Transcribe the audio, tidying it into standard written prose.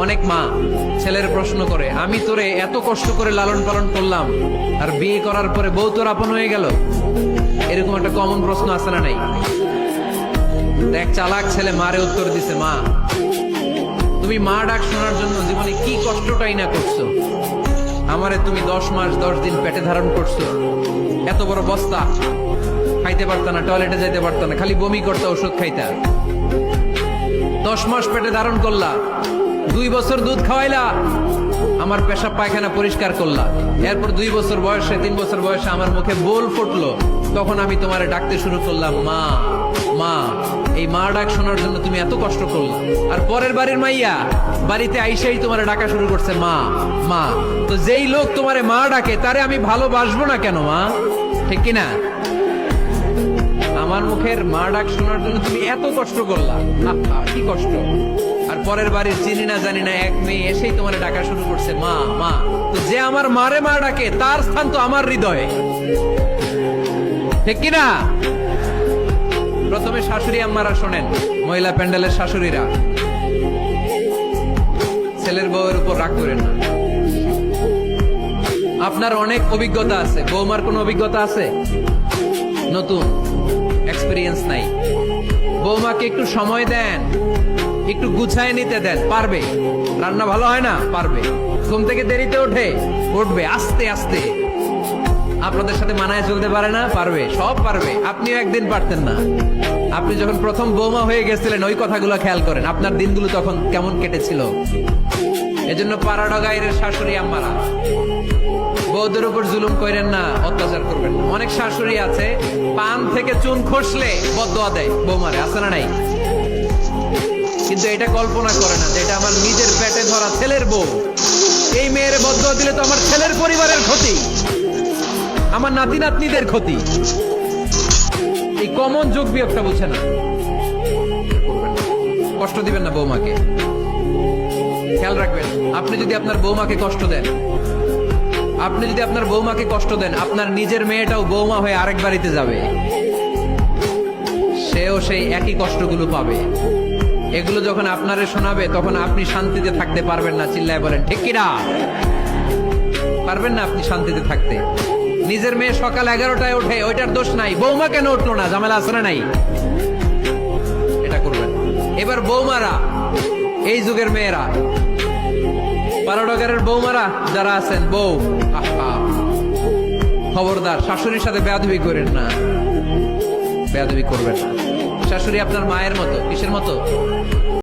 অনেক মা ছেলের প্রশ্ন করে, আমি তোরে এত কষ্ট করে লালন পালন করলাম আর বিয়ে করার পরে বউ তোর আপন হয়ে গেল। এরকম একটা কমন প্রশ্ন আছে না নাই? এক চালাক ছেলে মারে উত্তর দিছে, মা তুমি মা ডাক শোনার জন্য জীবনে কি কষ্টটাই না করছো। আমারে তুমি 10 মাস 10 দিন পেটে ধারণ করছো, এত বড় বস্তা, খাইতে পারতা না, টয়লেটে যাইতে পারতা না, খালি বমি করতে, ওষুধ খাইতা। 10 মাস পেটে ধারণ করলা, 2 বছর দুধ খাওয়াইলা, আমার পেশাব পায়খানা পরিষ্কার করলা। এরপর 2 বছর বয়সে 3 বছর বয়সে আমার মুখে বোল ফুটলো, তখন আমি তোমারে ডাকতে শুরু করলাম মা মা। এই মা ডাক শোনার জন্য তুমি এত কষ্ট করলা, আর পরের বাড়ির মাইয়া বাড়িতে আইসাই তোমারে ডাকা শুরু করছে মা মা। তো যেই লোক তোমারে মা ডাকে তারে আমি ভালোবাসবো না কেন মা? ঠিক কিনা? আমার মুখের মা ডাক শোনার জন্য তুমি এত কষ্ট করলা, কি কষ্ট। আর পরের বাড়ির চিনি না জানি না এক মেয়ে এসেই তোমার ডাকা শুরু করছে মা মা। তো যে আমার মারে মা ডাকে তার স্থান তো আমার হৃদয়ে, ঠিক কিনা? প্রথমে শাশুড়ি আম্মারা শোনেন, মহিলা প্যান্ডেলের শাশুড়িরা, ছেলের বউয়ের উপর রাগ করেন না। আপনার অনেক অভিজ্ঞতা আছে, বৌমার কোনো অভিজ্ঞতা আছে? নতুন এক্সপেরিয়েন্স নাই। বৌমাকে একটু সময় দেন, একটু গুছায় নিতে দেন, পারবে। রান্না ভালো হয় না, পারবে। ঘুম থেকে দেরিতে উঠবে আস্তে আস্তে। আপনাদের সাথে মানায় চলতে পারে না, পারবে, সব পারবে। আপনিও একদিন পারতেন না। আপনি যখন প্রথম বৌমা হয়ে গেছিলেন ওই কথাগুলো খেয়াল করেন, আপনার দিনগুলো তখন কেমন কেটেছিল। এজন্য পাড়াডগাইয়ের শাশুড়ি আম্মারা, বউদের উপর জুলুম করেন না, অত্যাচার করবেন না। অনেক শাশুড়ি আছে পান থেকে চুন খসলে বদদোয়া দেয় বৌমারে, আছে না নাই? কিন্তু এটা কল্পনা করে না যে এটা আমার নিজের পেটে ধরা ছেলের বউ। এই মেয়ের বদদোয়া দিলে তো আমার ছেলের পরিবারের ক্ষতি, আমার নাতি নাতনিদের ক্ষতি। এই কমন যোগ বিয়োগটা বুঝে না। কষ্ট দিবেন না বৌমাকে, খেয়াল রাখবেন। আপনি যদি আপনার বৌমাকে কষ্ট দেন, আপনার নিজের মেয়েটাও বৌমা হয়ে আরেক বাড়িতে যাবে, সেও সেই একই কষ্টগুলো পাবে। এগুলো যখন আপনারে শোনাবে তখন আপনি শান্তিতে থাকতে পারবেন না। চিল্লায় বলেন ঠিক কিনা? পারবেন না আপনি শান্তিতে থাকতে। নিজের মেয়ে সকাল 11টায় ওঠে, ওইটার দোষ নাই, বৌমা কেন উঠলো না, ঝামেলা আছে না নাই? এটা করবেন। এবার বৌমারা, এই যুগের মেয়েরা, পাড়াডগারের বৌমারা যারা আছেন, বউ খবরদার শাশুড়ির সাথে বেয়াদবি করেন না, বেয়াদবি করবেন না। শাশুড়ি আপনার মায়ের মতো। কিসের মতো?